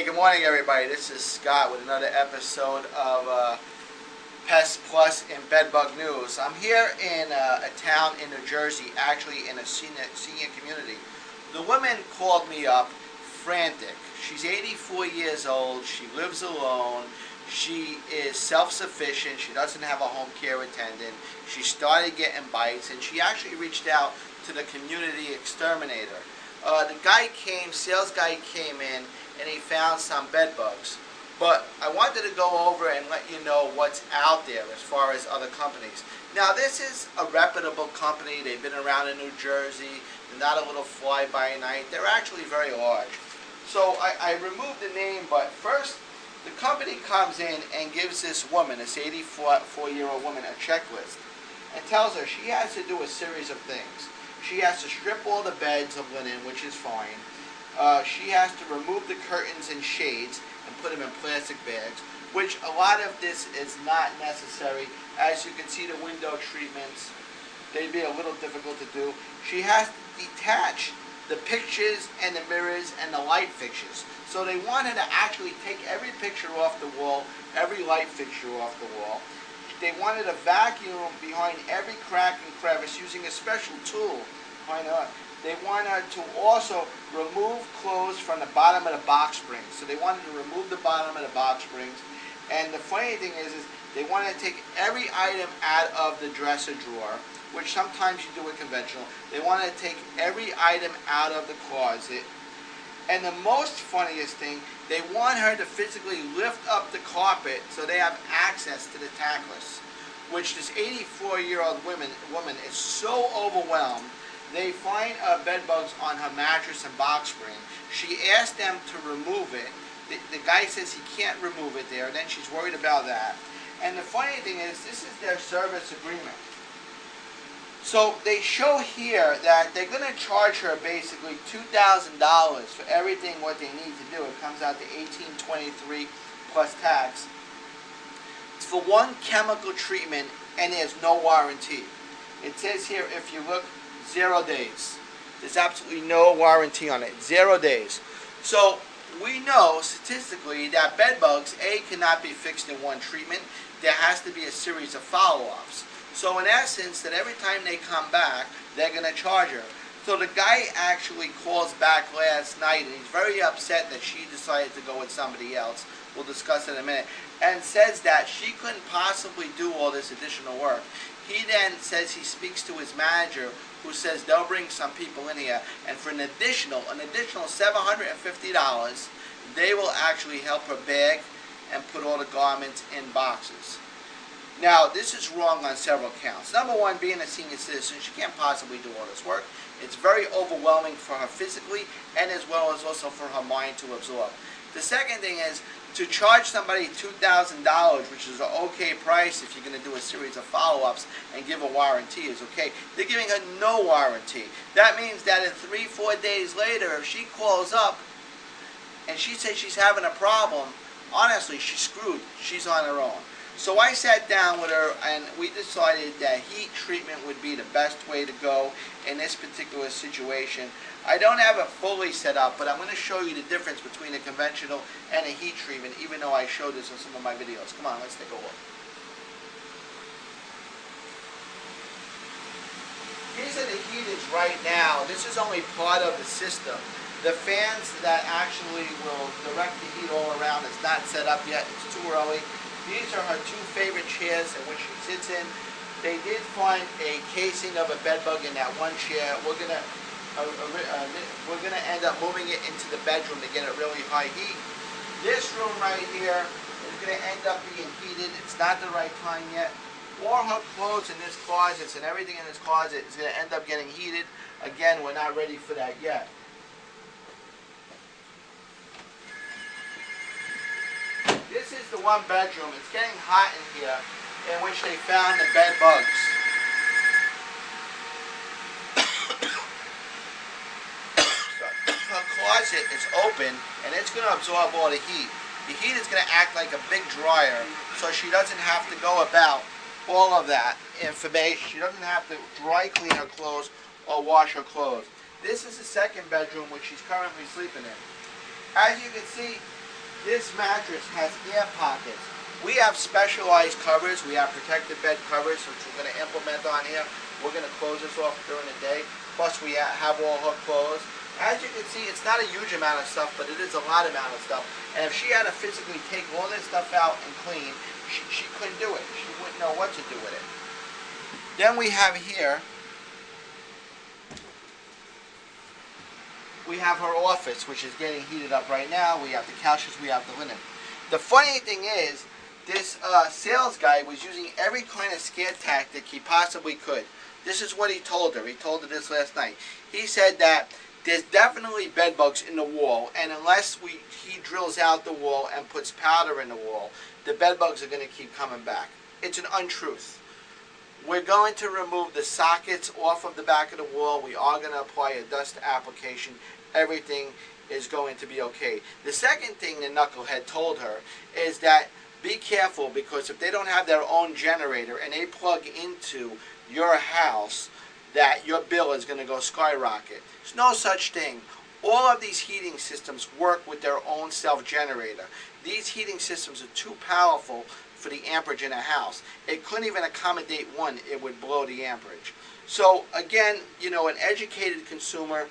Hey, good morning everybody. This is Scott with another episode of Pest Plus in Bedbug News. I'm here in a town in New Jersey, actually in a senior community. The woman called me up frantic. She's 84 years old. She lives alone. She is self-sufficient. She doesn't have a home care attendant. She started getting bites, and she actually reached out to the community exterminator. The sales guy came in, and he found some bed bugs. But I wanted to go over and let you know what's out there as far as other companies. Now, this is a reputable company. They've been around in New Jersey. They're not a little fly-by-night. They're actually very large. So I removed the name, but first, the company comes in and gives this woman, this 84-year-old woman, a checklist and tells her she has to do a series of things. She has to strip all the beds of linen, which is fine. She has to remove the curtains and shades and put them in plastic bags, which a lot of this is not necessary. As you can see, the window treatments, they'd be a little difficult to do. She has to detach the pictures and the mirrors and the light fixtures. So they want her to actually take every picture off the wall, every light fixture off the wall. They wanted a vacuum behind every crack and crevice using a special tool. Why not? They wanted to also remove clothes from the bottom of the box springs. So they wanted to remove the bottom of the box springs. And the funny thing is they wanted to take every item out of the dresser drawer, which sometimes you do it conventional. They wanted to take every item out of the closet. And the most funniest thing, they want her to physically lift up the carpet so they have access to the tackless, which this 84-year-old woman is so overwhelmed. They find bed bugs on her mattress and box spring. She asked them to remove it. The guy says he can't remove it there. Then she's worried about that. And the funny thing is, this is their service agreement. So they show here that they're going to charge her basically $2,000 for everything what they need to do. It comes out to $1,823 plus tax. It's for one chemical treatment, and there's no warranty. It says here, if you look, 0 days. There's absolutely no warranty on it. 0 days. So we know statistically that bed bugs, A, cannot be fixed in one treatment. There has to be a series of follow-ups. So in essence, that every time they come back, they're going to charge her. So the guy actually calls back last night, and he's very upset that she decided to go with somebody else. We'll discuss it in a minute. And says that she couldn't possibly do all this additional work. He then says he speaks to his manager, who says they'll bring some people in here, and for an additional $750, they will actually help her bag and put all the garments in boxes. Now, this is wrong on several counts. Number one, being a senior citizen, she can't possibly do all this work. It's very overwhelming for her physically, and as well as also for her mind to absorb. The second thing is, to charge somebody $2,000, which is an okay price if you're going to do a series of follow-ups and give a warranty, is okay. They're giving her no warranty. That means that in 3-4 days later, if she calls up and she says she's having a problem, honestly, she's screwed. She's on her own. So I sat down with her, and we decided that heat treatment would be the best way to go in this particular situation. I don't have it fully set up, but I'm going to show you the difference between a conventional and a heat treatment, even though I showed this in some of my videos. Come on, let's take a look. These are the heaters right now. This is only part of the system. The fans that actually will direct the heat all around is not set up yet. It's too early. These are her two favorite chairs in which she sits in. They did find a casing of a bed bug in that one chair. We're gonna end up moving it into the bedroom to get a really high heat. This room right here is gonna end up being heated. It's not the right time yet. All her clothes in this closet and everything in this closet is gonna end up getting heated. Again, we're not ready for that yet. This is the one bedroom. It's getting hot in here, in which they found the bed bugs. Her closet is open, and it's going to absorb all the heat. The heat is going to act like a big dryer, so she doesn't have to go about all of that information. She doesn't have to dry clean her clothes or wash her clothes. This is the second bedroom, which she's currently sleeping in. As you can see, This mattress has air pockets. We have specialized covers. We have protected bed covers, which we're going to implement on here. We're going to close this off during the day. Plus, we have all her clothes. As you can see, it's not a huge amount of stuff, but it is a lot amount of stuff. And if she had to physically take all this stuff out and clean, she couldn't do it. She wouldn't know what to do with it. Then we have here, we have her office, which is getting heated up right now. We have the couches, we have the linen. The funny thing is, this sales guy was using every kind of scare tactic he possibly could. This is what he told her. He told her this last night. He said that there's definitely bed bugs in the wall, and unless he drills out the wall and puts powder in the wall, the bed bugs are going to keep coming back. It's an untruth. We're going to remove the sockets off of the back of the wall. We are going to apply a dust application. Everything is going to be okay. The second thing the knucklehead told her is that be careful, because if they don't have their own generator and they plug into your house, that your bill is going to go skyrocket. There's no such thing. All of these heating systems work with their own self-generator. These heating systems are too powerful for the amperage in a house. It couldn't even accommodate one. It would blow the amperage. So again, you know, an educated consumer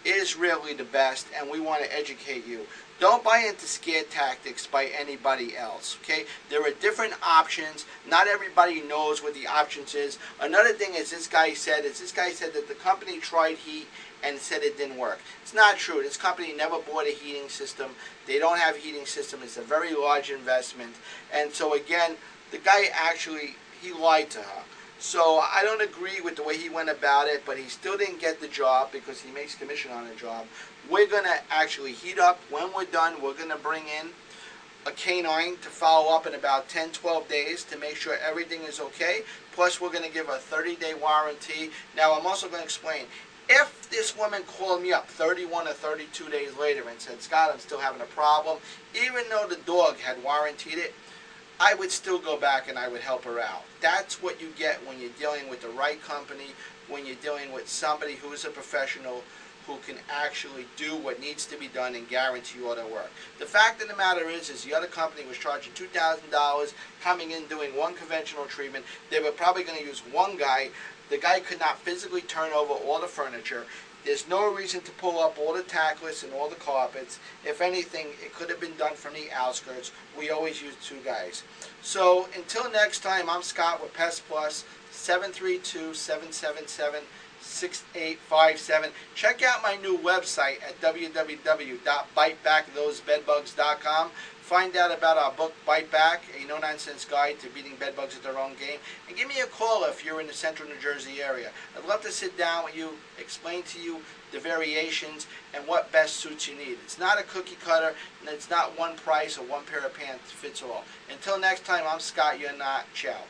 is really the best, and we want to educate you. Don't buy into scare tactics by anybody else, okay? There are different options. Not everybody knows what the options is. Another thing is this guy said that the company tried heat and said it didn't work. It's not true. This company never bought a heating system. They don't have a heating system. It's a very large investment. And so again, the guy actually, he lied to her. So I don't agree with the way he went about it, but he still didn't get the job because he makes commission on the job. We're going to actually heat up. When we're done, we're going to bring in a canine to follow up in about 10-12 days to make sure everything is okay. Plus, we're going to give a 30-day warranty. Now, I'm also going to explain. If this woman called me up 31 or 32 days later and said, Scott, I'm still having a problem, even though the dog had warranted it, I would still go back and I would help her out. That's what you get when you're dealing with the right company, when you're dealing with somebody who is a professional who can actually do what needs to be done and guarantee all their work. The fact of the matter is the other company was charging $2,000, coming in doing one conventional treatment. They were probably going to use one guy. The guy could not physically turn over all the furniture. There's no reason to pull up all the tackless and all the carpets. If anything, it could have been done from the outskirts. We always use two guys. So until next time, I'm Scott with Pest Plus, 732-777-6857. Check out my new website at www.bitebackthosebedbugs.com. Find out about our book, Bite Back, a no-nonsense guide to beating bedbugs at their own game. And give me a call if you're in the central New Jersey area. I'd love to sit down with you, explain to you the variations and what best suits your need. It's not a cookie cutter, and it's not one price or one pair of pants fits all. Until next time, I'm Scott, you're not. Ciao.